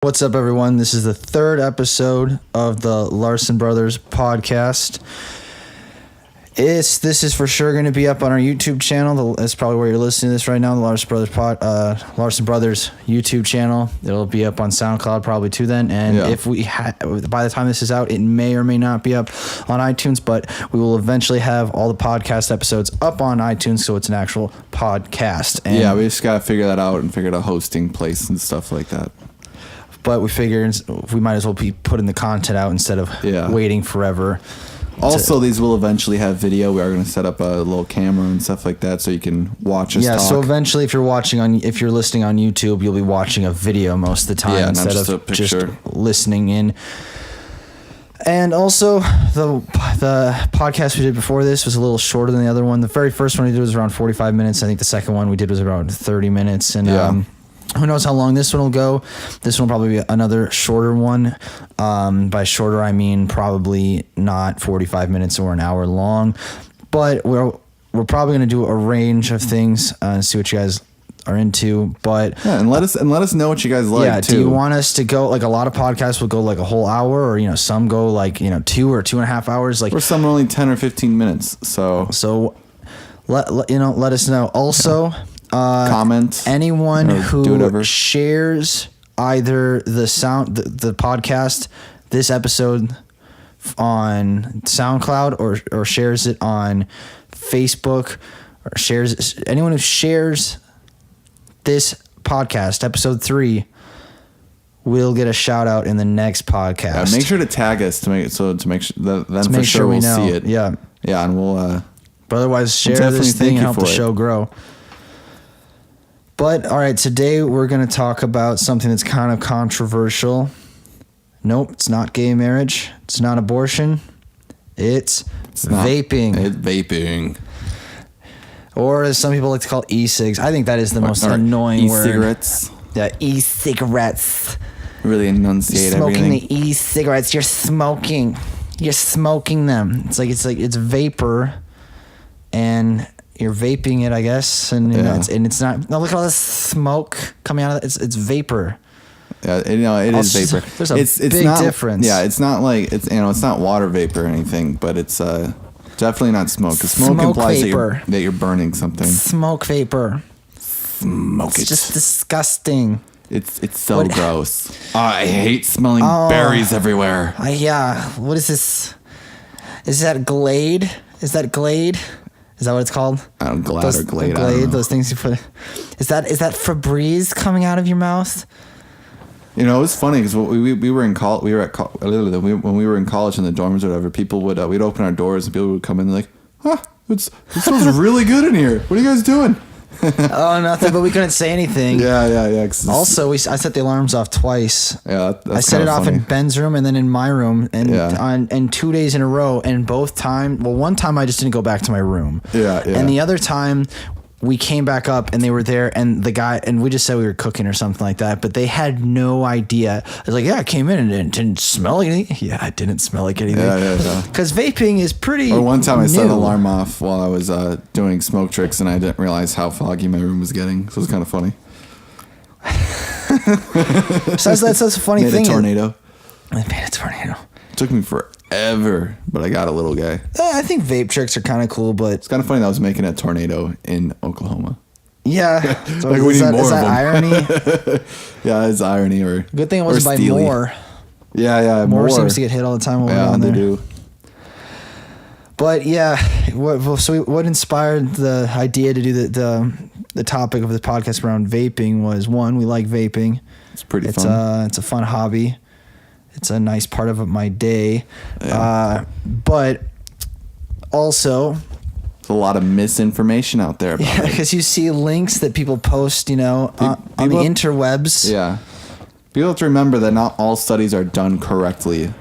What's up, everyone? This is the third episode of the Larson Brothers podcast. This is for sure going to be up on our YouTube channel. That's probably where you're listening to this right now, the Larson Brothers YouTube channel. It'll be up on SoundCloud probably too then. And if we by the time this is out, it may or may not be up on iTunes, but we will eventually have all the podcast episodes up on iTunes, so it's an actual podcast. And we just got to figure that out and figure out a hosting place and stuff like that. But we figured we might as well be putting the content out instead of waiting forever. Also, these will eventually have video. We are going to set up a little camera and stuff like that so you can watch us talk. So eventually if you're listening on YouTube, you'll be watching a video most of the time instead of just listening in. And also, the podcast we did before this was a little shorter than the other one. The very first one we did was around 45 minutes. I think the second one we did was around 30 minutes. And who knows how long this one will go. This one will probably be another shorter one. By shorter, I mean probably not 45 minutes or an hour long. But we're probably going to do a range of things and see what you guys are into. But and let us know what you guys like too. Do you want us to go, like, a lot of podcasts will go like a whole hour, or some go like 2 or 2.5 hours, like, or some are only 10 or 15 minutes. So let us know. Also, comment, anyone who shares either the podcast, this episode on SoundCloud, or shares it on Facebook, or anyone who shares this podcast, episode 3, will get a shout out in the next podcast. Make sure to tag us to make sure we'll see it. Yeah, and we'll. But otherwise, share this thing and help the show grow. But, all right, today we're going to talk about something that's kind of controversial. Nope, it's not gay marriage. It's not abortion. It's vaping. It's vaping. Or as some people like to call e-cigs. I think that is the most annoying word. E-cigarettes. Yeah, e-cigarettes. Really enunciate smoking everything. The e-cigarettes. You're smoking them. It's vapor, and you're vaping it, I guess, and it's not. No, look at all this smoke coming out of it. It's vapor. Yeah, it is vapor. There's a big difference. Yeah, it's not like it's not water vapor or anything, but it's definitely not smoke. Because smoke implies that you're burning something. Smoke vapor. Smoke it. It's just disgusting. It's so gross. I hate smelling berries everywhere. What is this? Is that Glade? Is that what it's called? Glade or Glade. Those things you put. Is that Febreze coming out of your mouth? It was funny because we were in college. When we were in college in the dorms or whatever, people would we'd open our doors and people would come in like, it smells really good in here. What are you guys doing? Oh, nothing. But we couldn't say anything. Yeah. Also, I set the alarms off twice. Yeah, I set it off in Ben's room and then in my room, and 2 days in a row. And both time, one time I just didn't go back to my room. Yeah. And the other time, we came back up and they were there, and the guy, and we just said we were cooking or something like that, but they had no idea. I was like, I came in and it didn't smell like anything. Yeah, it didn't smell like anything. Yeah. Because vaping is pretty Or one time new. I set an alarm off while I was doing smoke tricks, and I didn't realize how foggy my room was getting, so it was kind of funny. So that's a funny thing. Made a tornado. I made a tornado. It took me forever, but I got a little guy. I think vape tricks are kind of cool, but it's kind of funny that I was making a tornado in Oklahoma. Yeah. So like is that irony? Yeah, it's irony. Or good thing it wasn't by Moore. Yeah. Moore seems to get hit all the time. They do. But what inspired the idea to do the topic of the podcast around vaping was, one, we like vaping. It's pretty fun. It's a fun hobby. It's a nice part of my day. Yeah. But also, there's a lot of misinformation out there about it. Because you see links that people post, on the interwebs. Yeah. People have to remember that not all studies are done correctly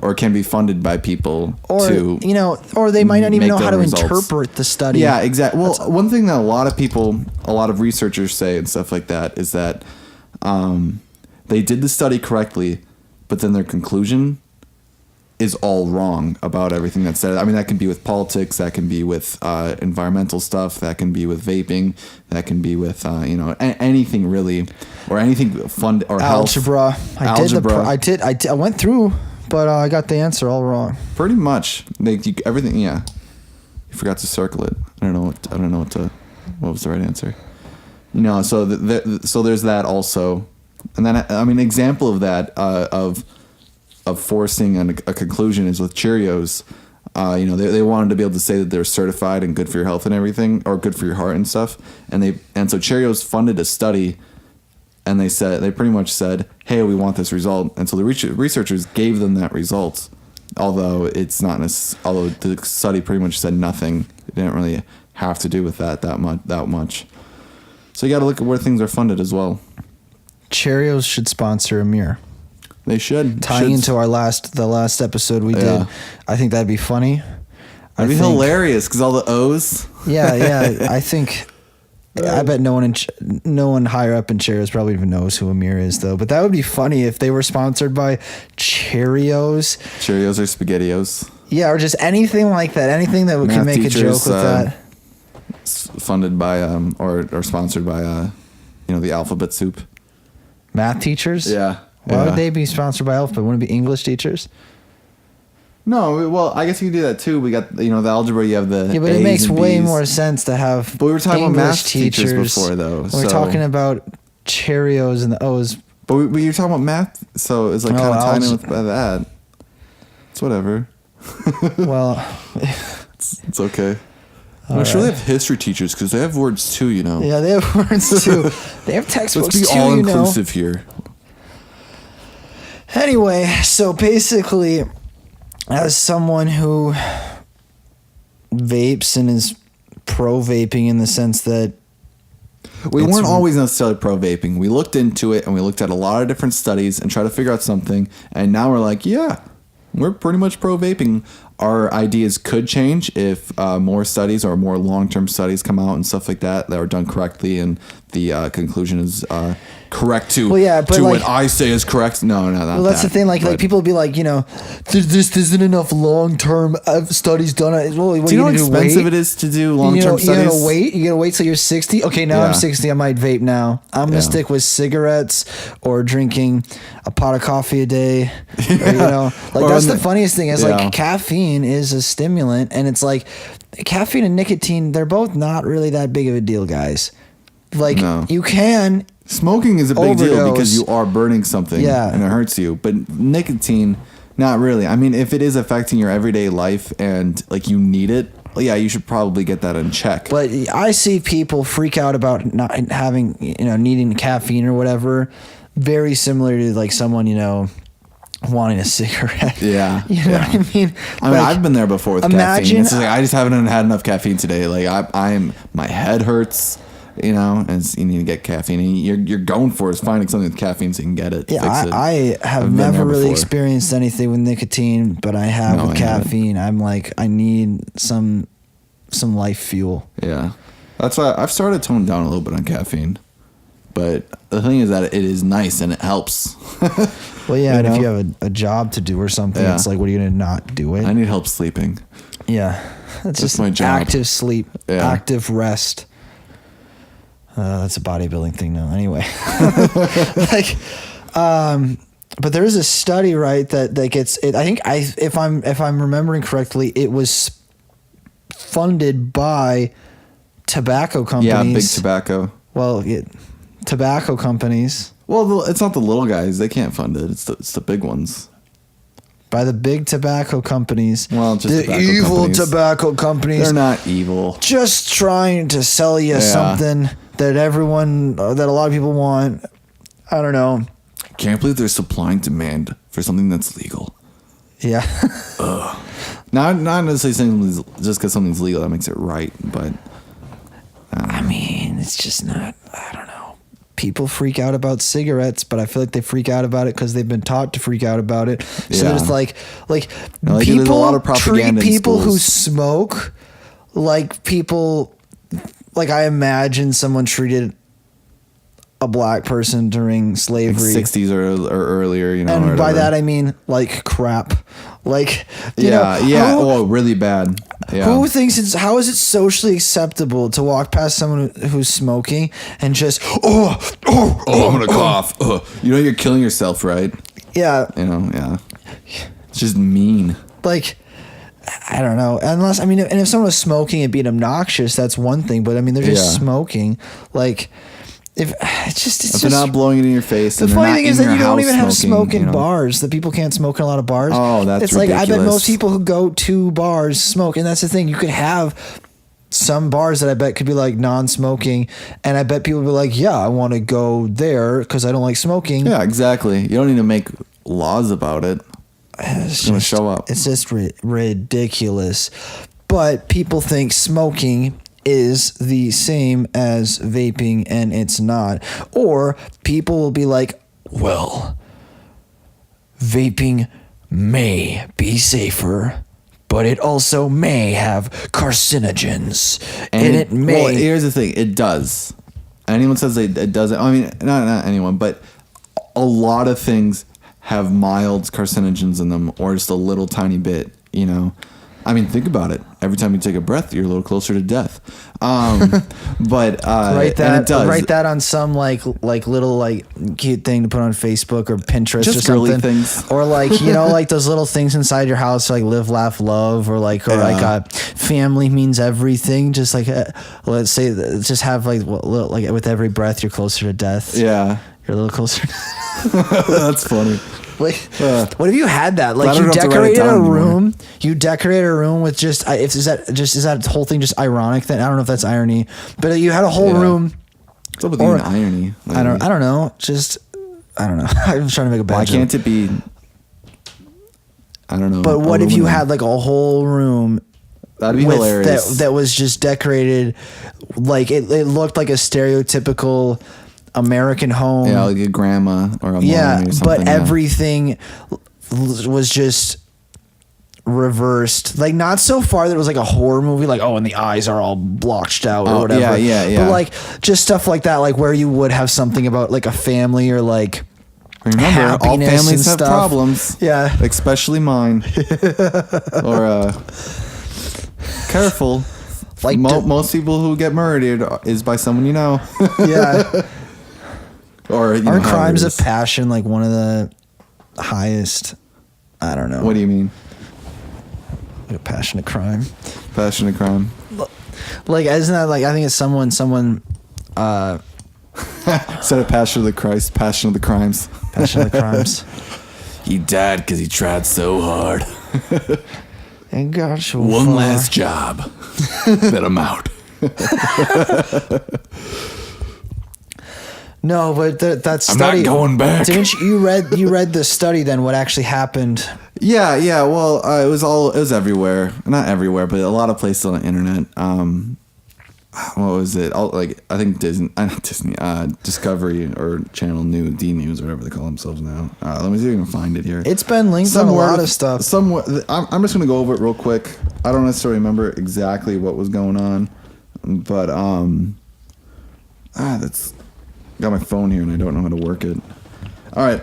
or can be funded by people or they might not even know how to interpret the study. Yeah, exactly. Well, one thing that a lot of researchers say and stuff like that is that they did the study correctly, but then their conclusion is all wrong about everything that's said. I mean, that can be with politics, that can be with environmental stuff, that can be with vaping, that can be with anything really, or anything fun or algebra. Health. Algebra. I went through, but I got the answer all wrong. Pretty much, everything. Yeah, you forgot to circle it. I don't know what was the right answer. So there's that also, and then example of that of forcing a conclusion is with Cheerios. They wanted to be able to say that they're certified and good for your health and everything, or good for your heart and stuff. And so Cheerios funded a study, and they pretty much said, "Hey, we want this result." And so the researchers gave them that result, although the study pretty much said nothing. It didn't really have to do with that much. So you got to look at where things are funded as well. Cheerios should sponsor Amir. They should. Tying into the last episode we did, I think that'd be funny. That'd be hilarious because all the O's. Yeah. I bet no one higher up in Cheerios probably even knows who Amir is though. But that would be funny if they were sponsored by Cheerios. Cheerios or SpaghettiOs. Yeah, or just anything like that. Anything that we can make a joke with that. Funded by or sponsored by the alphabet soup. Math teachers? Yeah. Why would they be sponsored by alphabet? Wouldn't it be English teachers? No, well, I guess you can do that too. We got the algebra. You have the but A's it makes and way B's. more sense to have. But we were talking English about math teachers before, though. We're talking about Cheerios and the O's. But you're talking about math, so it's like kind of tying in with that. It's whatever. Well, it's okay. I'm sure they have history teachers because they have words too, Yeah, they have words too. They have textbooks too. Let's be all inclusive here. Anyway, so basically, as someone who vapes and is pro vaping in the sense that we weren't always necessarily pro vaping. We looked into it and we looked at a lot of different studies and tried to figure out something. And now we're like, yeah, we're pretty much pro vaping. Our ideas could change if more studies or more long-term studies come out and stuff like that are done correctly and the conclusion is correct to what I say is correct. No, not well, that's that. The thing. Like people will be like, this isn't enough long-term studies done. Well, do you know how expensive it is to do long-term studies? You gotta wait till you're 60. Okay, now I'm 60. I might vape now. I'm gonna stick with cigarettes or drinking a pot of coffee a day. Or, that's the funniest thing is like caffeine is a stimulant, and it's like caffeine and nicotine. They're both not really that big of a deal, guys. Like you can. Smoking is a big deal because you are burning something and it hurts you. But nicotine, not really. I mean, if it is affecting your everyday life and like you need it, you should probably get that in check. But I see people freak out about not having, needing caffeine or whatever. Very similar to like someone, wanting a cigarette. Yeah. You know what I mean? I've been there before with caffeine. It's like, I just haven't had enough caffeine today. Like my head hurts. And you need to get caffeine. And you're going for is finding something with caffeine so you can get it. Yeah, I have never really experienced anything with nicotine, but I have with caffeine. I'm like, I need some life fuel. Yeah, that's why I've started toning down a little bit on caffeine. But the thing is that it is nice and it helps. Well, yeah, and if you have a job to do or something, it's like, what are you going to not do it? I need help sleeping. Yeah, that's just my job. Active sleep, active rest. That's a bodybuilding thing now. Anyway, but there is a study, right, that gets it. I think if I'm remembering correctly, it was funded by tobacco companies. Yeah, big tobacco. Well, tobacco companies. Well, it's not the little guys; they can't fund it. It's the big ones. By the big tobacco companies. Well, just the evil tobacco companies. They're not evil. Just trying to sell you something that a lot of people want. I don't know. I can't believe there's supply and demand for something that's legal. Yeah. Not necessarily saying just because something's legal that makes it right, but I mean, it's just not. I don't know. People freak out about cigarettes, but I feel like they freak out about it because they've been taught to freak out about it. So there's like people a lot of propaganda treat people in who smoke like people. Like I imagine someone treated a black person during slavery, like 60s or earlier, and by that I mean like crap. Like, really bad. Yeah. Who thinks how is it socially acceptable to walk past someone who's smoking and just I'm gonna cough. You're killing yourself, right? Yeah. Yeah. It's just mean. Like, I don't know. Unless, and if someone was smoking and being obnoxious, that's one thing. But they're just smoking. Like, if they're not blowing it in your face. The funny thing is that you don't even have smoke in bars. That people can't smoke in a lot of bars. Oh, that's ridiculous. I bet most people who go to bars smoke, and that's the thing. You could have some bars that I bet could be like non-smoking, and I bet people would be like, yeah, I want to go there because I don't like smoking. Yeah, exactly. You don't need to make laws about it. It's going to show up. It's just ridiculous. But people think smoking is the same as vaping, and it's not. Or people will be like, well, vaping may be safer, but it also may have carcinogens. And it may... Well, here's the thing. It does. Anyone says it doesn't... not anyone, but a lot of things have mild carcinogens in them, or just a little tiny bit, think about it. Every time you take a breath, you're a little closer to death. But write that on some like little cute thing to put on Facebook or Pinterest just or something. Girly things. Or like those little things inside your house, like live, laugh, love, or family means everything. Just let's say just have with every breath you're closer to death. Yeah, you're a little closer. That's funny. What if you had that? Like, you decorated a room. You decorated a room with is that whole thing just ironic? Then I don't know if that's irony, but you had a whole room. What's up with the irony? I don't know. I don't know. I'm trying to make a bad Why joke. can't it be? I don't know. But what if you had a whole room? That'd be hilarious. That was just decorated like it looked like a stereotypical American home. Yeah, like a grandma or a mom or something. But everything was just reversed. Like, not so far that it was like a horror movie, and the eyes are all blotched out or whatever. Yeah. But just stuff like that, where you would have something about a family or remember, all families have problems. Yeah. Especially mine. Or careful. Most people who get murdered is by someone you know. Yeah. Or aren't crimes of passion one of the highest? I don't know. What do you mean? A passionate crime. Passionate crime. Isn't that I think it's someone instead of Passion of the Christ, Passion of the Crimes. Passion of the Crimes. He died because he tried so hard. And got so one far. last job. Then I'm out. No, but that study. I'm not going back. Didn't you read the study? Then what actually happened? Yeah. Well, it was everywhere. Not everywhere, but a lot of places on the internet. What was it? I think Discovery or Channel D News, or whatever they call themselves now. Let me see if I can find it here. It's been linked on a lot of stuff. I'm just gonna go over it real quick. I don't necessarily remember exactly what was going on, but that's. Got my phone here and I don't know how to work it. All right.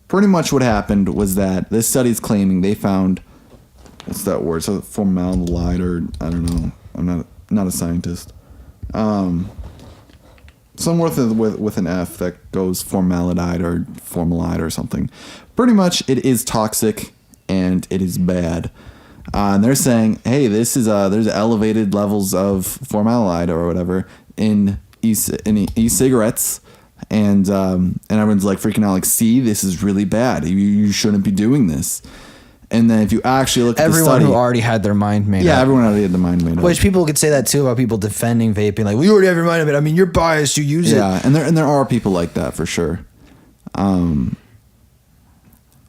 Pretty much what happened was that this study's claiming they found, what's that word? So formaldehyde, or I don't know. I'm not a scientist. Somewhere with an F that goes formaldehyde or formaldehyde or something. Pretty much it is toxic and it is bad. And they're saying, hey, this is there's elevated levels of formaldehyde or whatever in e-cigarettes, and everyone's freaking out, see, this is really bad. You shouldn't be doing this. And then if you actually look at the study, everyone who already had their mind made up. Yeah, everyone already had the mind made up. Which people could say that too about people defending vaping, you already have your mind up. You're biased. You use it. Yeah, and there are people like that for sure. But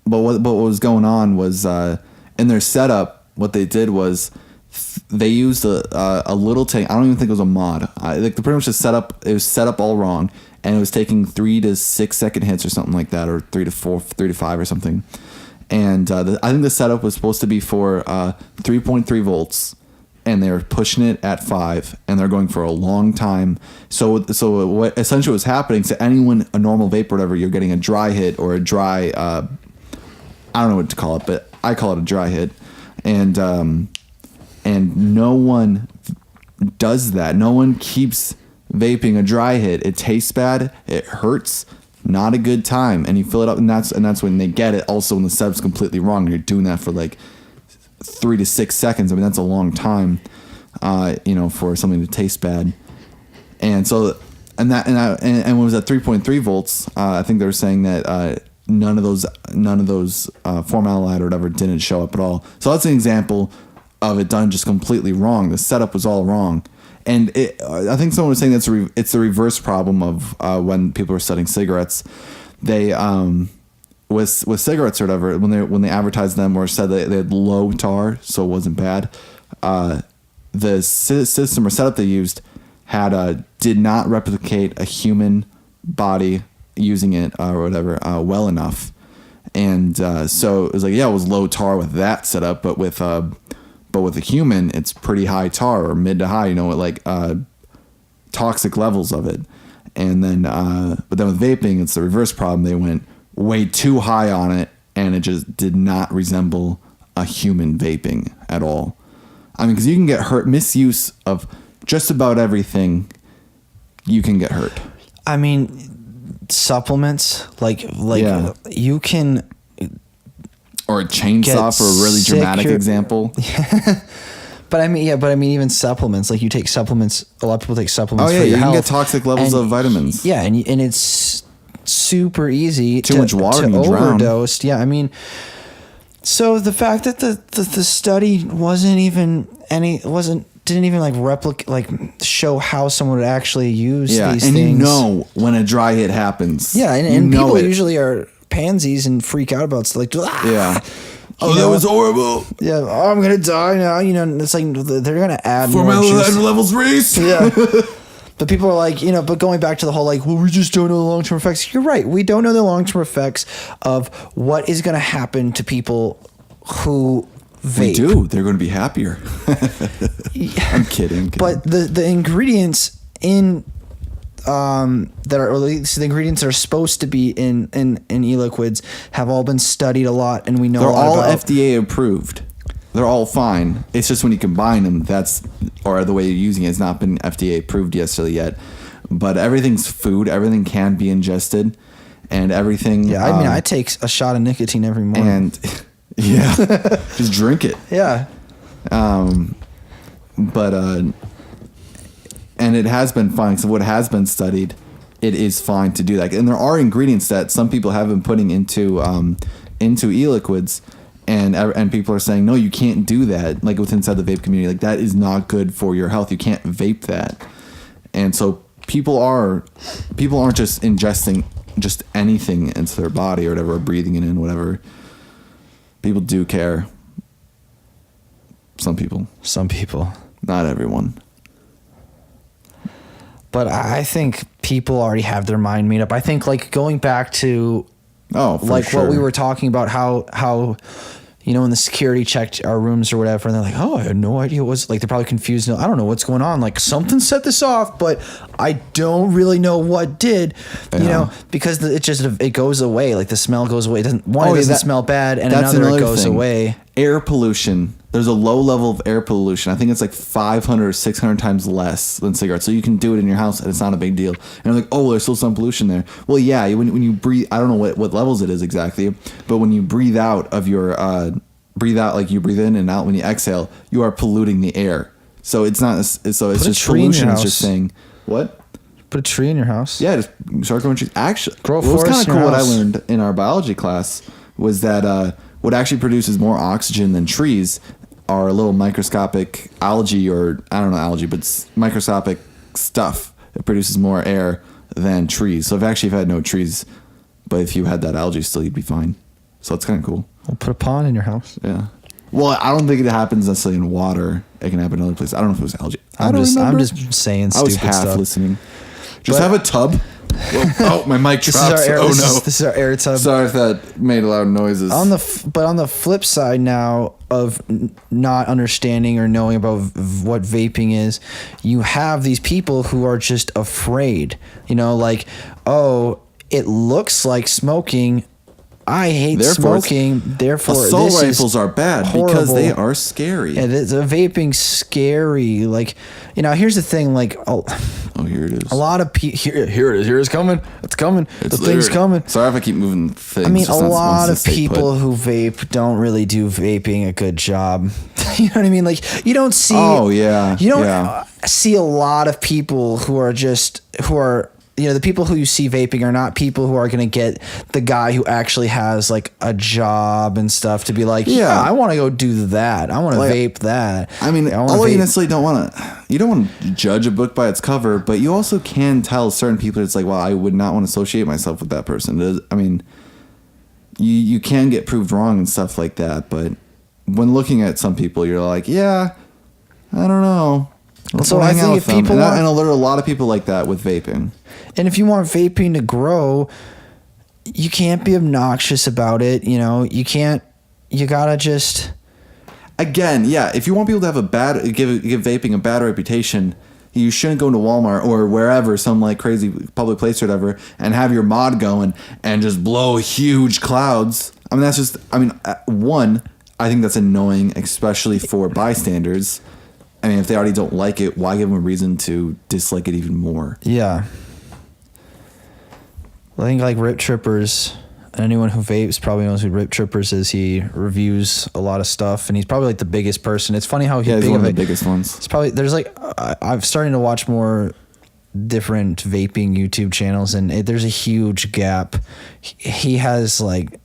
what was going on was in their setup, what they did was they used a little tank. I don't even think it was a mod. Pretty much it was set up all wrong, and it was taking 3 to 6 second hits or something like that, or 3 to 5 or something. And I think the setup was supposed to be for 3.3 volts, and they're pushing it at 5, and they're going for a long time. So what essentially was happening to anyone, a normal vape or whatever, you're getting a dry hit or a dry, I don't know what to call it, but I call it a dry hit, and no one does that. No one keeps vaping a dry hit. It tastes bad. It hurts. Not a good time. And you fill it up, and that's when they get it. Also, when the setup's completely wrong, you're doing that for like 3 to 6 seconds. I mean, that's a long time, for something to taste bad. And so, and when it was at 3.3 volts, I think they were saying that none of those formaldehyde or whatever didn't show up at all. So that's an example of it done just completely wrong. The setup was all wrong. And I think someone was saying it's the reverse problem of when people are studying cigarettes. They with cigarettes or whatever, when they advertised them or said that they had low tar, so it wasn't bad. The system or setup they used did not replicate a human body using it or whatever well enough, and so it was like, yeah, it was low tar with that setup, but with a human, it's pretty high tar or mid to high, like toxic levels of it. And then, but then with vaping, it's the reverse problem. They went way too high on it, and it just did not resemble a human vaping at all. I mean, because you can get hurt, misuse of just about everything, you can get hurt. I mean, supplements, like yeah. You can... Or a chainsaw for a really dramatic example. But I mean, even supplements. Like you take supplements. A lot of people take supplements. Oh yeah, for your you health, can get toxic levels of vitamins. Yeah, and it's super easy. Too much water to and you overdosed. Drown. Yeah, I mean, so the fact that the study didn't even show how someone would actually use these things. And you know when a dry hit happens. Yeah, and people usually are pansies and freak out about stuff like, yeah. That was horrible. Yeah, I'm gonna die now. It's like they're gonna add formaldehyde levels raised. Yeah, but people are like, but going back to the whole like, well, we just don't know the long term effects. You're right. We don't know the long term effects of what is gonna happen to people who vape. We do. They're going to be happier. I'm kidding. But the ingredients in that are, or at least the ingredients that are supposed to be in e-liquids have all been studied a lot, and we know they're all FDA approved. They're all fine. It's just when you combine them, or the way you're using it has not been FDA approved yet. But everything's food. Everything can be ingested, and everything. Yeah, I mean, I take a shot of nicotine every morning. And yeah, just drink it. Yeah. And it has been fine. So what has been studied, it is fine to do that. And there are ingredients that some people have been putting into e-liquids, and people are saying, no, you can't do that. Like inside the vape community, like that is not good for your health. You can't vape that. And so people aren't just ingesting just anything into their body or whatever, or breathing it in, whatever. People do care. Some people. Not everyone. But I think people already have their mind made up. I think like going back to what we were talking about, how when the security checked our rooms or whatever, and they're like, oh, I had no idea what was, like, they're probably confused. I don't know what's going on. Like, something set this off, but I don't really know what did, because it goes away. Like, the smell goes away. It doesn't smell bad, and another it goes away. Air pollution. There's a low level of air pollution. I think it's like 500 or 600 times less than cigarettes. So you can do it in your house, and it's not a big deal. And they're like, oh, there's still some pollution there. Well, yeah, when you breathe, I don't know what levels it is exactly, but when you breathe out of your like you breathe in and out, when you exhale, you are polluting the air. So it's not. So it's just pollution. It's just saying what. Put a tree in your house. Yeah, just start growing trees. Actually, grow forests. It was kind of cool. What I learned in our biology class was that what actually produces more oxygen than trees are little microscopic algae, or I don't know algae, but microscopic stuff. It produces more air than trees. So if you had no trees, but if you had that algae still, you'd be fine. So it's kind of cool. Well, put a pond in your house. Yeah. Well, I don't think it happens necessarily in water. It can happen in other places. I don't know if it was algae. I'm just saying stupid stuff. I was half listening. Just have a tub. Oh, my mic drops. This is our air tub. Sorry if that made loud noises. But on the flip side now of not understanding or knowing about what vaping is, you have these people who are just afraid. Like, oh, it looks like smoking, I hate smoking. Therefore, assault rifles are bad because they are scary. Yeah, the vaping's scary. Like, here's the thing. Like, here it is. A lot of people. Here it is. Here it's coming. It's coming. The thing's coming. Sorry if I keep moving things. I mean, a lot of people who vape don't really do vaping a good job. You know what I mean? Like, you don't see. Oh yeah. You don't see a lot of people who are the people who you see vaping are not people who are going to get the guy who actually has like a job and stuff to be like, I want to go do that. I want to vape that. I mean, although you necessarily don't want to judge a book by its cover, but you also can tell certain people it's like, well, I would not want to associate myself with that person. I mean, you can get proved wrong and stuff like that, but when looking at some people, you're like, I don't know. So I think if people want, and there are a lot of people like that with vaping. And if you want vaping to grow, you can't be obnoxious about it. You can't. You gotta just. Again, if you want people to have give vaping a bad reputation, you shouldn't go into Walmart or wherever, some like crazy public place or whatever, and have your mod going and just blow huge clouds. I mean, that's just. I mean, one, I think that's annoying, especially for bystanders. I mean, if they already don't like it, why give them a reason to dislike it even more? Yeah. I think like Rip Trippers, anyone who vapes probably knows who Rip Trippers is. He reviews a lot of stuff, and he's probably like the biggest person. It's funny how he's one of the biggest ones. It's probably there's like I'm starting to watch more different vaping YouTube channels, and there's a huge gap. He has like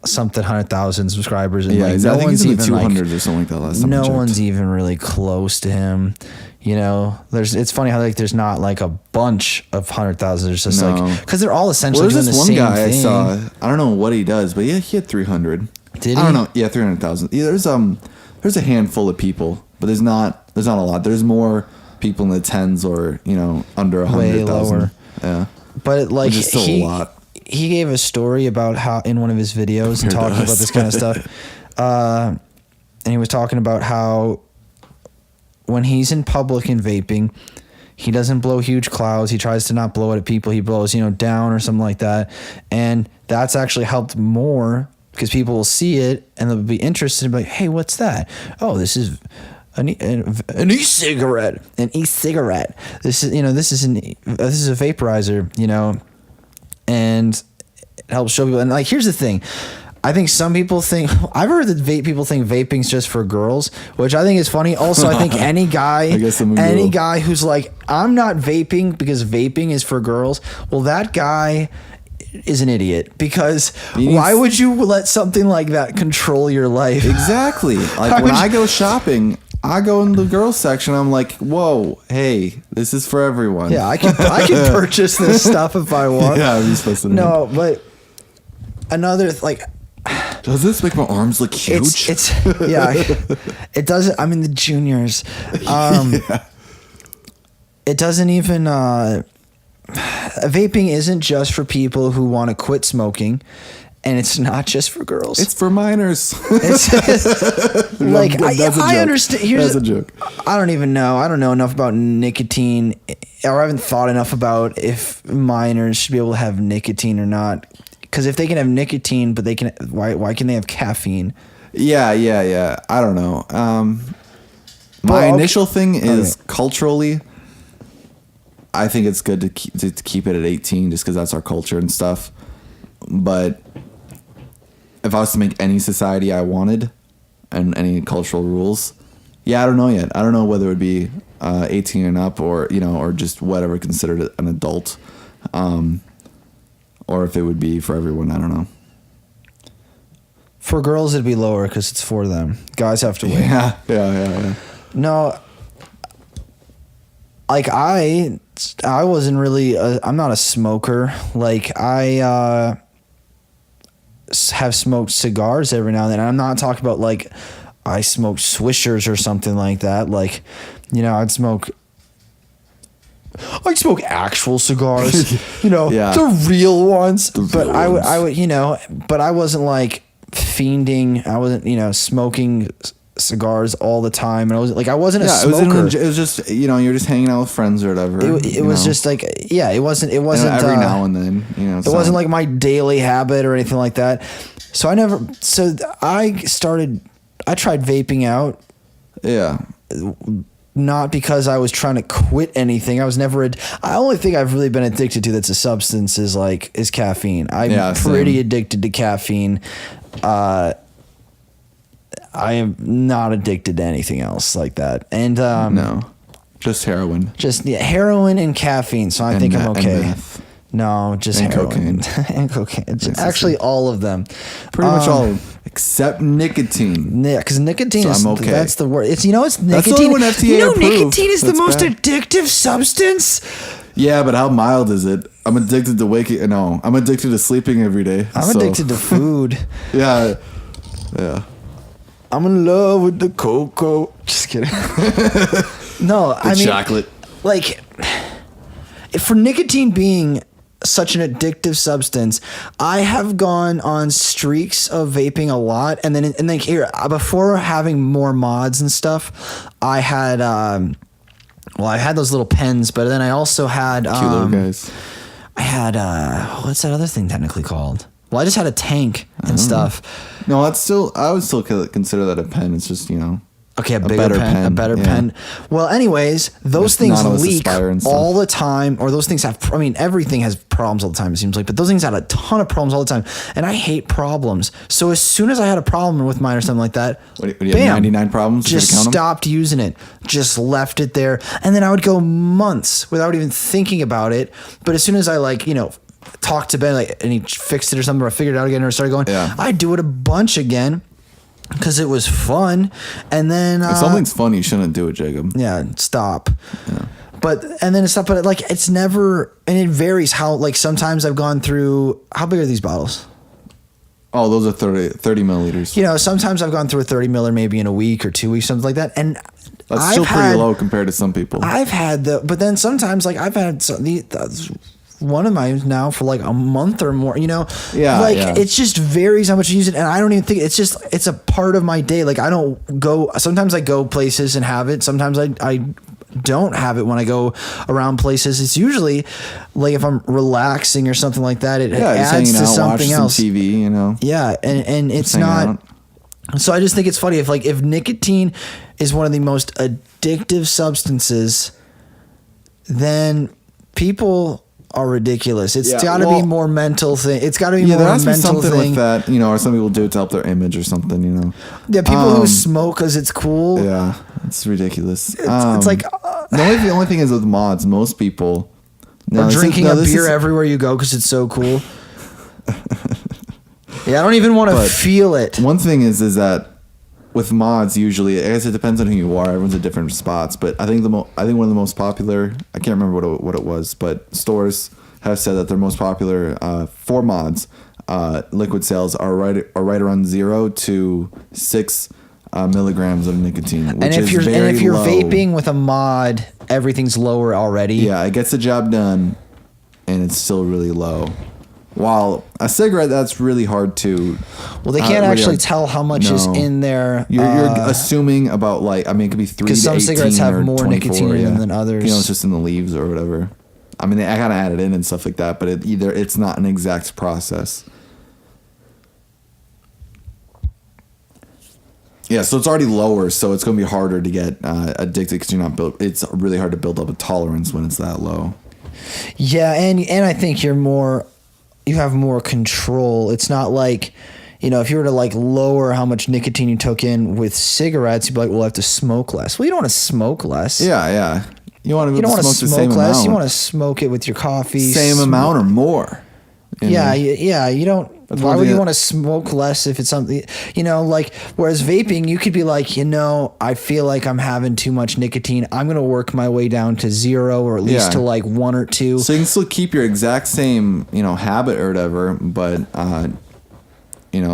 something 100,000 subscribers, and I think one's he's in even the 200s or something like that last time I checked. One's even really close to him. It's funny how like there's not like a bunch of 100,000. There's just like because they're all essentially doing the same thing. There's this one guy I saw. I don't know what he does, but he had 300. Did he? I don't know. Yeah, 300,000. Yeah, there's a handful of people, but there's not a lot. There's more people in the tens or under 100,000. Yeah, but like which is still a lot. He gave a story about how in one of his videos and talking about this kind of stuff. And he was talking about how when he's in public and vaping, he doesn't blow huge clouds. He tries to not blow it at people. He blows, down or something like that. And that's actually helped more because people will see it and they'll be interested and be like, hey, what's that? Oh, this is an e-cigarette. An e-cigarette. This is, this is a vaporizer, and it helps show people. And like, here's the thing. I think some people think, I've heard that people think vaping's just for girls, which I think is funny. Also, I think any guy who's like, I'm not vaping because vaping is for girls. Well, that guy is an idiot because why would you let something like that control your life? Exactly. Like when I go shopping, I go in the girls section. I'm like, whoa, hey, this is for everyone. Yeah, I can purchase this stuff if I want. Yeah, I'm supposed to. No, but another like. Does this make my arms look huge? It's it doesn't. I'm in the juniors. It doesn't even. Vaping isn't just for people who want to quit smoking. And it's not just for girls. It's for minors. It's like I understand. That's a joke. I don't even know. I don't know enough about nicotine, or I haven't thought enough about if minors should be able to have nicotine or not. Because if they can have nicotine, but they can, why can they have caffeine? Yeah. I don't know. My initial thing is culturally, I think it's good to keep it at 18 just because that's our culture and stuff. But if I was to make any society I wanted and any cultural rules, I don't know yet. I don't know whether it would be 18 and up or just whatever considered an adult, or if it would be for everyone. I don't know. For girls, it'd be lower because it's for them. Guys have to wait. Yeah. No, like I wasn't really. I'm not a smoker. Like I have smoked cigars every now and then. I'm not talking about like I smoked Swishers or something like that. Like, I'd smoke actual cigars, the real ones. But I would, but I wasn't like fiending. I wasn't, smoking cigars all the time, and I wasn't a smoker. It was just, you're just hanging out with friends or whatever. It was just like, it wasn't every now and then, it wasn't like my daily habit or anything like that. So I tried vaping out. Yeah. Not because I was trying to quit anything. I was never. I only think I've really been addicted to that's a substance is caffeine. I'm pretty addicted to caffeine. I am not addicted to anything else like that. And no, just heroin. Just heroin and caffeine. So I think I'm okay. And meth. No, just and heroin and cocaine. Actually, all of them. Pretty much all except nicotine. Yeah, because nicotine is okay. That's the word. It's nicotine. That's the only one FDA approved. Nicotine is the most addictive substance. Yeah, but how mild is it? I'm addicted to waking. No, I'm addicted to sleeping every day. I'm addicted to food. Yeah. I'm in love with the cocoa. Just kidding. No, I mean chocolate. For nicotine being such an addictive substance, I have gone on streaks of vaping a lot, and then here before having more mods and stuff, I had I had those little pens, but then I also had cute little guys. I had what's that other thing technically called? Well, I just had a tank and stuff. No, I would still consider that a pen. It's just okay, a better pen. Well, anyways, those things leak all the time, or those things have, everything has problems all the time, it seems like, but those things had a ton of problems all the time, and I hate problems. So as soon as I had a problem with mine or something like that, what do you have, 99 problems? Just stopped using it, just left it there, and then I would go months without even thinking about it, but as soon as I talked to Ben, and he fixed it or something, or I figured it out again, or started going, I'd do it a bunch again, because it was fun, and then if something's fun, you shouldn't do it, Jacob. Yeah, stop. Yeah. But it's never, and it varies how. Sometimes I've gone through. How big are these bottles? Oh, those are 30 milliliters. Sometimes I've gone through a 30 miller maybe in a week or 2 weeks, something like that, and that's still pretty low compared to some people. I've had but then sometimes I've had one of mine now for a month or more, it just varies how much you use it. And I don't even think it's a part of my day. Sometimes I go places and have it. Sometimes I don't have it when I go around places. It's usually if I'm relaxing or something like that, it adds to something else. Some TV, Yeah. And it's not. So I just think it's funny if nicotine is one of the most addictive substances, then people are ridiculous. It's got to be more mental thing. It's got to be more there has to be mental something thing. like that, or some people do it to help their image or something, Yeah, people who smoke because it's cool. Yeah, it's ridiculous. It's the only thing is with mods, most people are drinking a beer everywhere you go because it's so cool. Yeah, I don't even want to feel it. One thing is that with mods, usually, I guess it depends on who you are. Everyone's at different spots, but I think one of the most popular, I can't remember what it was, but stores have said that their most popular for mods liquid sales are right around 0 to 6 milligrams of nicotine, which is very low. And if you're vaping with a mod, everything's lower already. Yeah, it gets the job done, and it's still really low. While a cigarette, that's really hard to. Well, they can't actually tell how much is in there. You're assuming about it could be 3 to 18 because some cigarettes have more 24, nicotine in them than others. It's just in the leaves or whatever. I kind of add it in and stuff like that, but it's not an exact process. Yeah, so it's already lower, so it's going to be harder to get addicted because it's really hard to build up a tolerance when it's that low. Yeah, and I think you have more control. It's not if you were to lower how much nicotine you took in with cigarettes, you'd be I have to smoke less. Well, you don't want to smoke less. Yeah. You want to smoke the same less. amount. You want to smoke it with your coffee. Same amount or more. Yeah. You don't. Why would you want to smoke less if it's something, whereas vaping, you could be I feel like I'm having too much nicotine. I'm going to work my way down to 0 or at least to 1 or 2. So you can still keep your exact same, habit or whatever, but,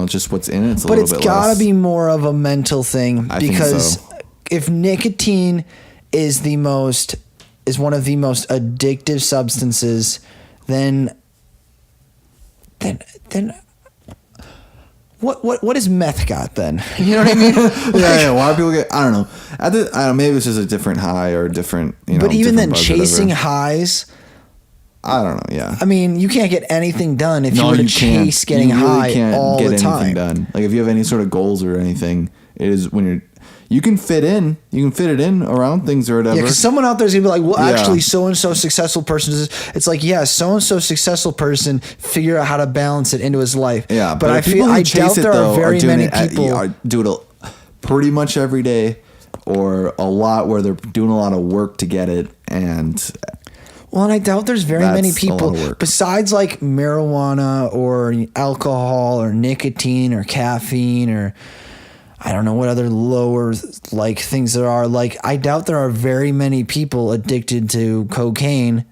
just what's in it. But it's got to be more of a mental thing because if nicotine is one of the most addictive substances, then What is meth got then? You know what I mean? Yeah. A lot of people get. I don't know. I don't know. Maybe it's just a different high or a different. But even then, chasing highs. I don't know. Yeah. I mean, you can't get anything done if you were to chase getting high all the time. You can't get anything done. Like if you have any sort of goals or anything, it is when you're. You can fit in. You can fit it in around things or whatever. Yeah, because someone out there is gonna be like, well, actually, so and so successful person is. It's like, yeah, so and so successful person figure out how to balance it into his life. Yeah, but I doubt there are very many people do it pretty much every day, or a lot where they're doing a lot of work to get it, and. Well, and I doubt there's very many people besides like marijuana or alcohol or nicotine or caffeine or. I don't know what other lower like things there are. Like I doubt there are very many people addicted to cocaine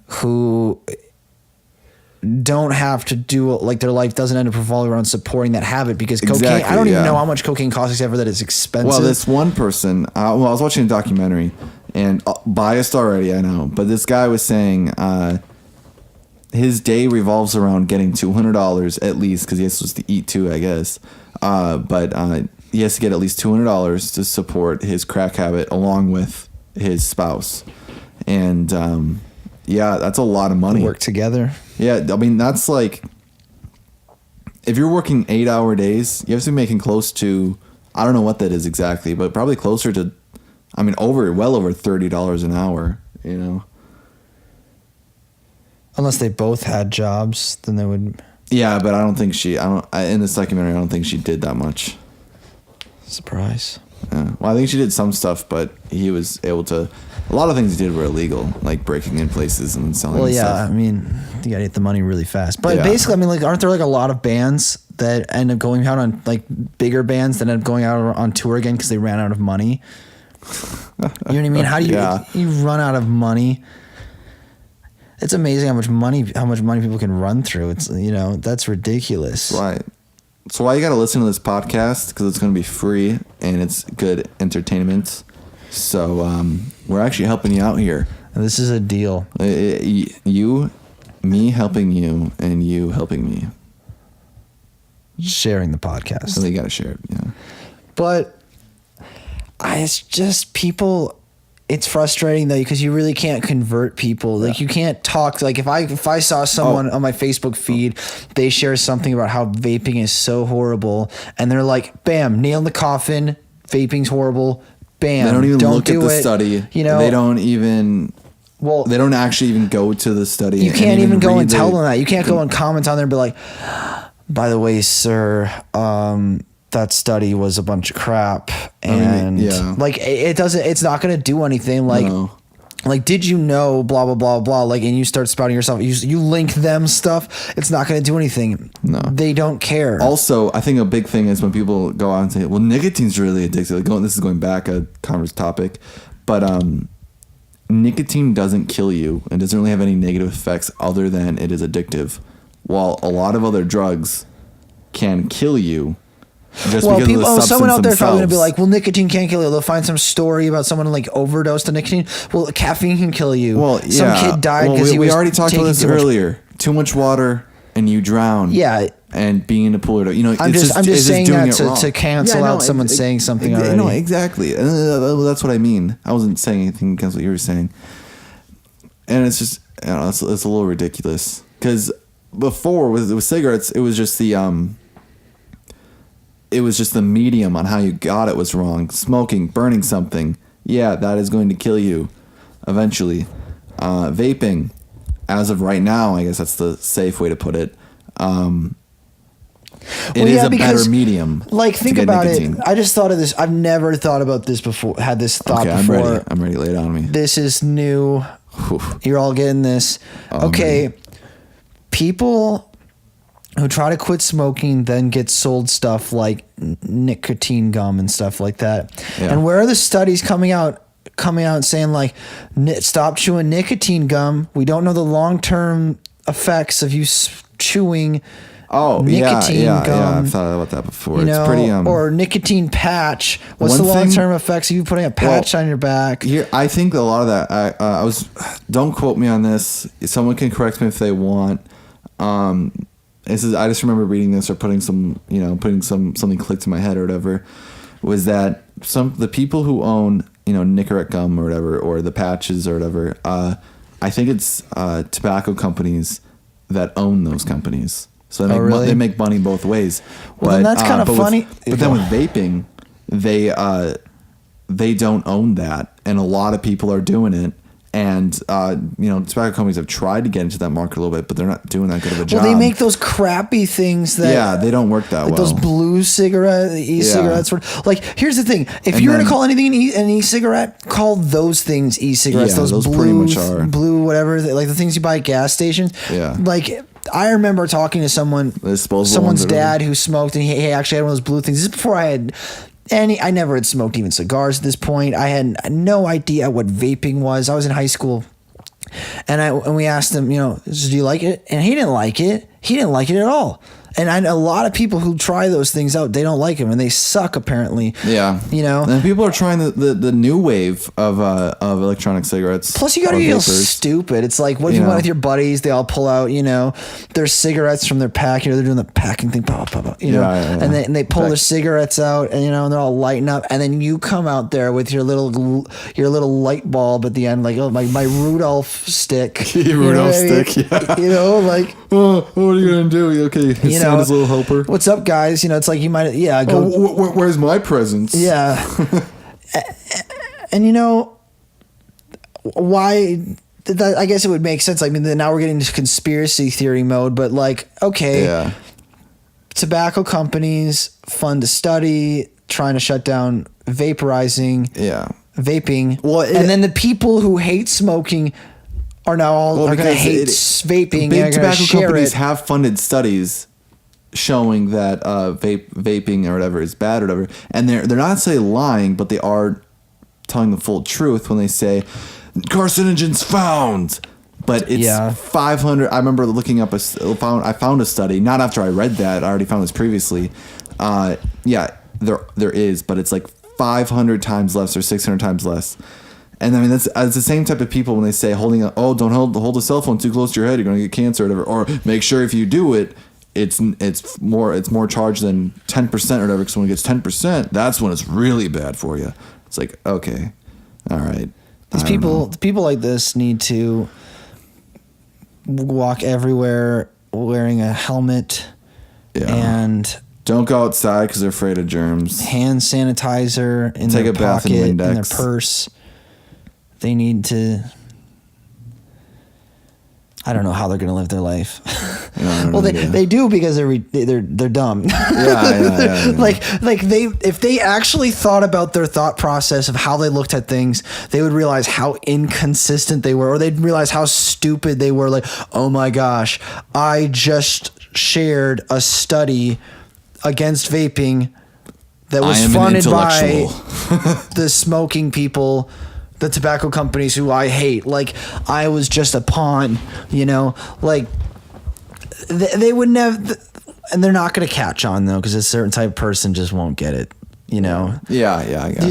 who don't have to do like their life doesn't end up revolving around supporting that habit because cocaine. I don't even know how much cocaine costs except for that it's expensive. Well, this one person. I was watching a documentary and biased already. I know, but this guy was saying his day revolves around getting $200 at least because he has to eat too, I guess. But he has to get at least $200 to support his crack habit along with his spouse. And, that's a lot of money. Work together. Yeah. I mean, that's like, if you're working 8-hour days, you have to be making close to, I don't know what that is exactly, but probably closer to, I mean, well over $30 an hour, you know? Unless they both had jobs, then they would. Yeah, but I don't think in this documentary, I don't think she did that much. Surprise. Yeah. Well, I think she did some stuff, but he was able to. A lot of things he did were illegal, like breaking in places and selling. Well, yeah, stuff. I mean, you gotta get the money really fast. But basically, I mean, like, aren't there like a lot of bands that end up going out on like bigger bands that end up going out on tour again because they ran out of money? You know what I mean? How do you run out of money? It's amazing how much money people can run through. It's that's ridiculous. Right. So why you got to listen to this podcast? Because it's going to be free and it's good entertainment. So we're actually helping you out here. And this is a deal. You, me helping you, and you helping me. Sharing the podcast. So you got to share it. Yeah. But it's just people. It's frustrating though because you really can't convert people. Like you can't talk. Like if I saw someone on my Facebook feed, they share something about how vaping is so horrible, and they're like, "Bam, nail in the coffin. Vaping's horrible. Bam." They don't even look at the study. They don't even. Well, they don't actually even go to the study. You can't even go and tell them that. You can't go and comment on there and be like, "By the way, sir, that study was a bunch of crap," and like it's not going to do anything. Like, like, did you know, blah, blah, blah, blah, like, and you start spouting yourself, you link them stuff. It's not going to do anything. No, they don't care. Also, I think a big thing is when people go out and say, well, nicotine's really addictive. Like, this is going back a converse topic, but, nicotine doesn't kill you and doesn't really have any negative effects other than it is addictive. While a lot of other drugs can kill you. Just because of the substance someone out there themselves. Probably gonna be like, well, nicotine can't kill you. They'll find some story about someone like overdosed to nicotine. Well, caffeine can kill you. Well, yeah. Some kid died because he was. We already talked about this earlier. Too much water and you drown. Yeah. And being in a pool, I'm just saying that to cancel out someone saying something already. No, exactly. That's what I mean. I wasn't saying anything against what you were saying. And it's just, it's a little ridiculous because before with cigarettes, it was just the medium on how you got it was wrong. Smoking, burning something, that is going to kill you eventually. Vaping, as of right now, I guess that's the safe way to put it. It is a better medium. Like, think about nicotine. I just thought of this. I've never thought about this before. Had this thought before. I'm ready. Lay it on me. This is new. You're all getting this. Okay. People who try to quit smoking then get sold stuff like nicotine gum and stuff like that. Yeah. And where are the studies coming out saying like, stop chewing nicotine gum. We don't know the long-term effects of you chewing nicotine gum. Yeah, I've thought about that before. It's pretty or nicotine patch. What's the long-term effects of you putting a patch on your back? Here, I think a lot of that. Don't quote me on this. Someone can correct me if they want. I just remember reading this or putting something clicked in my head or whatever, was that the people who own, Nicorette gum or whatever, or the patches or whatever, I think it's tobacco companies that own those companies. So they make money both ways. Well, then that's kind of funny. But then with vaping, they don't own that, and a lot of people are doing it. And, tobacco companies have tried to get into that market a little bit, but they're not doing that good of a job. Well, they make those crappy things that... Yeah, they don't work that well. Those blue e-cigarettes. Like, here's the thing. If you're going to call anything an e-cigarette, call those things e-cigarettes. Yeah, those pretty much are. Blue, whatever. Like the things you buy at gas stations. Yeah. Like, I remember talking to someone's dad who smoked, and he actually had one of those blue things. This is before I had... I never had smoked even cigars at this point. I had no idea what vaping was. I was in high school, and we asked him, do you like it? And he didn't like it. He didn't like it at all. And a lot of people who try those things out, they don't like them, and they suck apparently. Yeah, And people are trying the new wave of electronic cigarettes. Plus, you gotta feel stupid. It's like, what if you went with your buddies? They all pull out, their cigarettes from their pack. They're doing the packing thing, and they pull their cigarettes out, and and they're all lighting up, and then you come out there with your little light bulb at the end, like my Rudolph stick. Rudolph stick, yeah. Like, what are you gonna do? Okay. Santa's little helper. What's up, guys? It's like you might, go. Oh, where's my presents? Yeah. And why? I guess it would make sense. I mean, now we're getting into conspiracy theory mode, but okay. Tobacco companies fund a study trying to shut down vaporizing. Yeah. Vaping. Well, and then the people who hate smoking are now all going to hate vaping. Big tobacco companies have funded studies showing that vaping or whatever is bad or whatever, and they're not necessarily lying, but they are telling the full truth when they say carcinogens found. But it's 500. I remember looking up I found a study, not after I read that. I already found this previously. There is, but it's like 500 times less or 600 times less. And I mean, it's the same type of people when they say don't hold a cell phone too close to your head, you're going to get cancer or whatever, or make sure if you do it, it's more charged than 10% or whatever, because when it gets 10%, that's when it's really bad for you. It's like, okay, all right. People like this need to walk everywhere wearing a helmet and don't go outside because they're afraid of germs. Hand sanitizer in their pocket, in their purse. They need to... I don't know how they're going to live their life. Well, they do because they're dumb. Yeah. Like if they actually thought about their thought process of how they looked at things, they would realize how inconsistent they were, or they'd realize how stupid they were. Like, oh my gosh, I just shared a study against vaping that was funded by the smoking people, the tobacco companies who I hate. Like, I was just a pawn, like they would never, and they're not going to catch on though, because a certain type of person just won't get it, Yeah, I got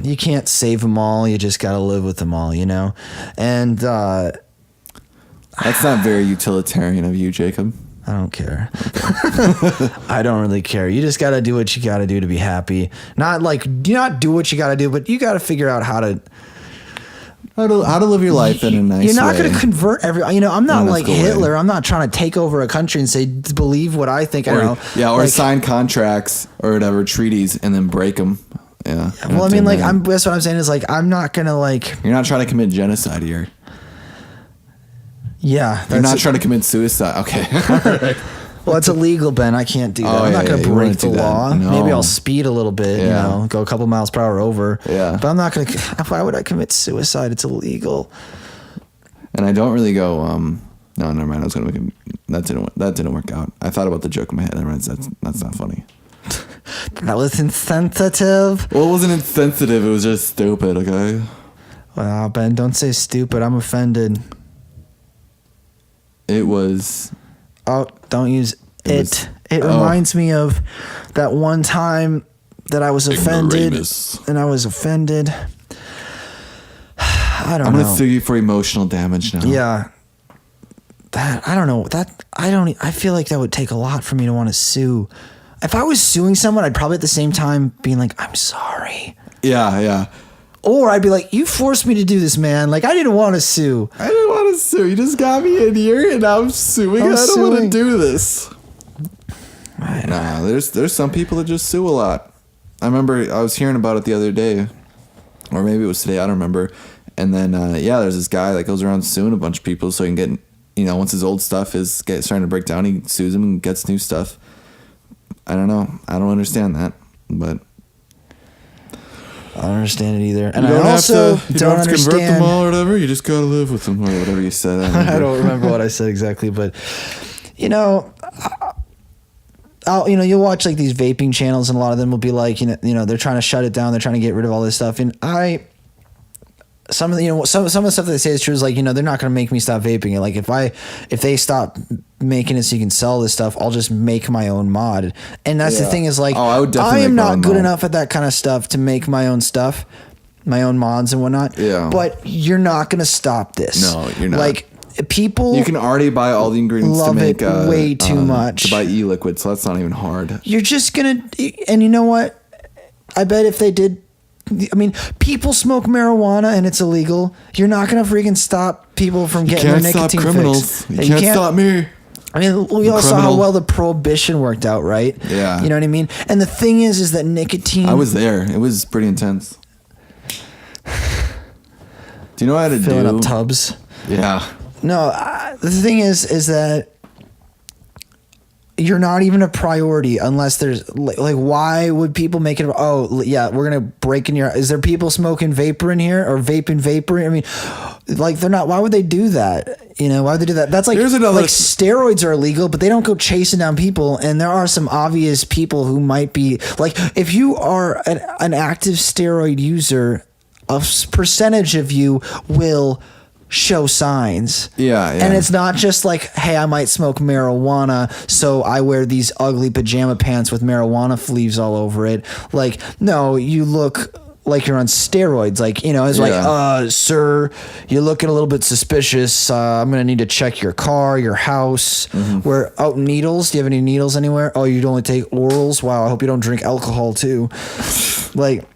you can't save them all. You just got to live with them all, and that's not very utilitarian of you, Jacob. I don't care. I don't really care. You just got to do what you got to do to be happy. Not do what you got to do, but you got to figure out how to live your life in a nice way. You're not going to convert I'm not like Hitler. I'm not trying to take over a country and say, believe what I think. Or sign contracts or whatever, treaties, and then break them. Yeah. Well, I mean, that's what I'm saying is, I'm not going to You're not trying to commit genocide here. Yeah. You're not trying to commit suicide. Okay. All right. Well, it's illegal, Ben. I can't do that. I'm not going to break the law. No. Maybe I'll speed a little bit, go a couple miles per hour over. Yeah. But I'm not going to... Why would I commit suicide? It's illegal. And I don't really go... No, never mind. I was going to make it... That didn't work out. I thought about the joke in my head. That's not funny. That was insensitive. Well, it wasn't insensitive. It was just stupid, okay? Well, Ben, don't say stupid. I'm offended. It was... Oh, don't use it. It reminds me of that one time that I was offended. And I was offended. I don't know. I'm going to sue you for emotional damage now. Yeah. I don't know. I feel like that would take a lot for me to want to sue. If I was suing someone, I'd probably at the same time being like, I'm sorry. Yeah. Or I'd be like, you forced me to do this, man. Like, I didn't want to sue. You just got me in here and I'm suing. I don't want to do this. Nah, there's some people that just sue a lot. I remember I was hearing about it the other day. Or maybe it was today, I don't remember. And then, there's this guy that goes around suing a bunch of people so he can get, once his old stuff is starting to break down, he sues them and gets new stuff. I don't know. I don't understand that, but... I don't understand it either. And I also don't understand... convert them all or whatever. You just gotta live with them or whatever you said. I don't remember what I said exactly, but, you'll watch like these vaping channels and a lot of them will be like, they're trying to shut it down. They're trying to get rid of all this stuff. And some of the stuff they say is true is like, they're not going to make me stop vaping it. Like if they stop making it so you can sell this stuff, I'll just make my own mod. And that's the thing is like, I am not good enough at that kind of stuff to make my own stuff, my own mods and whatnot. Yeah. But you're not going to stop this. No, you're not. Like people, you can already buy all the ingredients to make way too much to buy e-liquid. So that's not even hard. You're just going to, and you know what? I bet if they did, people smoke marijuana and it's illegal. You're not going to freaking stop people from getting their nicotine fix. You can't stop me. We all saw how well the prohibition worked out, right? Yeah. You know what I mean? And the thing is that nicotine... I was there. It was pretty intense. Do you know what I had to do? Filling up tubs? Yeah. No, the thing is that you're not even a priority unless there's like why would people make it? Oh yeah, we're gonna break in your. Is there people smoking vapor in here or vaping vapor? I mean, like they're not. Why would they do that? Why would they do that? That's like steroids are illegal, but they don't go chasing down people. And there are some obvious people who might be like, if you are an active steroid user, a percentage of you will show signs. Yeah. And it's not just like, hey, I might smoke marijuana, so I wear these ugly pajama pants with marijuana leaves all over it. Like, no, you look like you're on steroids. Like, it's like, sir, you're looking a little bit suspicious. I'm going to need to check your car, your house. Mm-hmm. Needles? Do you have any needles anywhere? Oh, you'd only take orals? Wow, I hope you don't drink alcohol too. Like,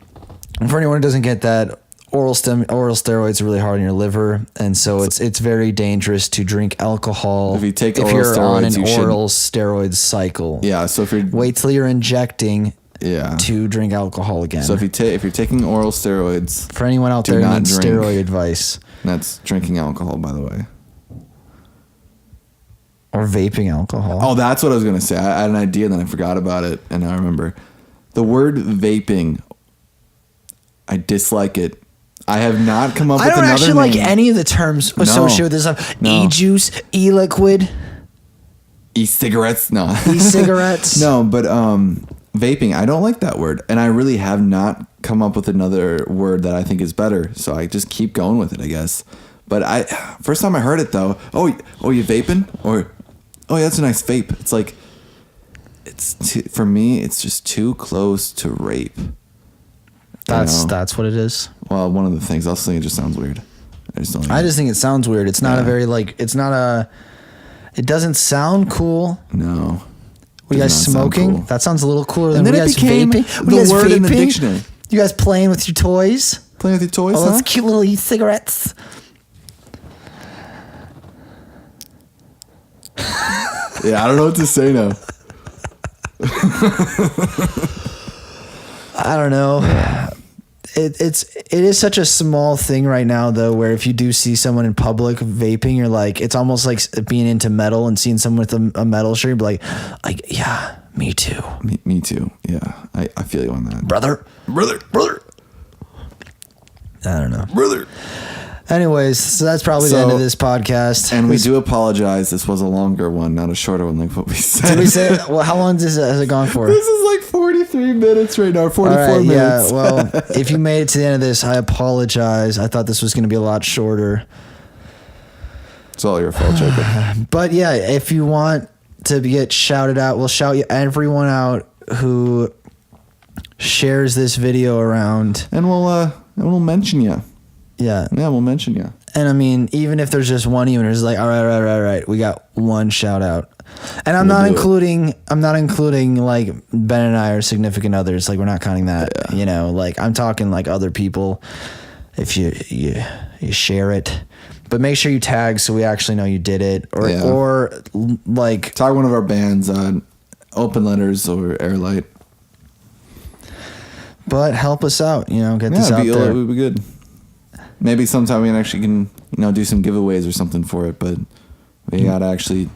for anyone who doesn't get that, oral steroids are really hard on your liver, and so it's very dangerous to drink alcohol if you're on an oral steroid cycle. Yeah, so if you're wait till you're injecting to drink alcohol again. So if you're taking oral steroids, for anyone out there who needs steroid advice, that's drinking alcohol, by the way, or vaping alcohol. Oh, that's what I was gonna say. I had an idea, then I forgot about it, and now I remember the word vaping. I dislike it. I have not come up with another name. I don't actually like any of the terms associated with this stuff. No. E-juice, e-liquid. E-cigarettes? No. E-cigarettes? No, but vaping, I don't like that word. And I really have not come up with another word that I think is better. So I just keep going with it, I guess. But first time I heard it, though, you vaping? Or, oh, yeah, that's a nice vape. It's like, for me, it's just too close to rape. That's what it is. Well, one of the things. I'll say it just sounds weird. I just think it sounds weird. It's not a very it doesn't sound cool. No. Were you guys smoking? Cool. That sounds a little cooler than you guys vaping. The word in the dictionary. You guys playing with your toys? Playing with your toys? Oh, those cute little e-cigarettes. Yeah, I don't know what to say now. I don't know. It is such a small thing right now though, where if you do see someone in public vaping, you're like, it's almost like being into metal and seeing someone with a metal shirt, you're like, yeah, me too. Me too. Yeah, I feel you on that, brother. I don't know, brother. Anyways, so that's probably the end of this podcast. And we do apologize. This was a longer one, not a shorter one like what we said. Did we say? Well, how long has it gone for? This is like 43 minutes right now, 44 minutes. Yeah, well, if you made it to the end of this, I apologize. I thought this was going to be a lot shorter. It's all your fault, Jacob. But yeah, if you want to get shouted out, we'll shout everyone out who shares this video around. And we'll mention you. Yeah. Yeah, we'll mention you. And I mean, even if there's just one email, it's like, all right, we got one shout out. And I'm not including like Ben and I are significant others. Like we're not counting that, you know, like I'm talking like other people. If you share it, but make sure you tag so we actually know you did it, or like tag one of our bands on Open Letters or Airlight. But help us out, you know, get this out there. It would be good. Maybe sometime we can do some giveaways or something for it, but we gotta actually.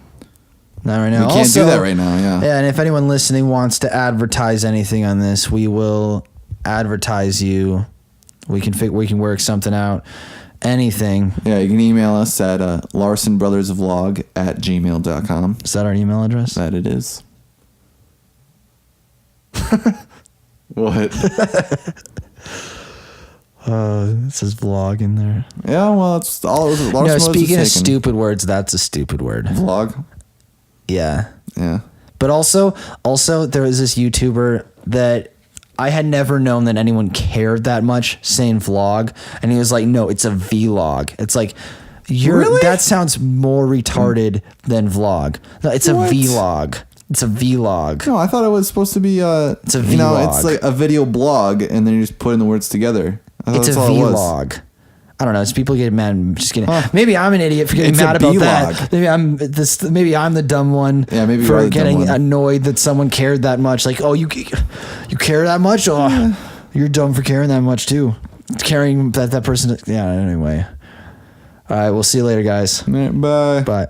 Not right now. We can't do that right now. Yeah. Yeah, and if anyone listening wants to advertise anything on this, we will advertise you. We can work something out. Anything. Yeah, you can email us at larsonbrothersvlog@gmail.com. Is that our email address? That it is. What? It says vlog in there. Yeah, well, it's all. Speaking of stupid words, that's a stupid word. Vlog. Yeah. Yeah. But also there was this YouTuber that I had never known that anyone cared that much saying vlog, and he was like, "No, it's a vlog." It's like really? That sounds more retarded than vlog. No, it's what? A vlog. It's a vlog. No, I thought it was supposed to be it's a vlog. It's like a video blog, and then you just put in the words together. It's a vlog. I don't know. It's people getting mad. I'm just kidding. Maybe I'm an idiot for getting mad about that. Maybe I'm the dumb one. Yeah, maybe for getting annoyed that someone cared that much. Like, oh, you care that much? Oh, you're dumb for caring that much too. Caring that person. Yeah. Anyway. All right. We'll see you later, guys. Bye. Bye.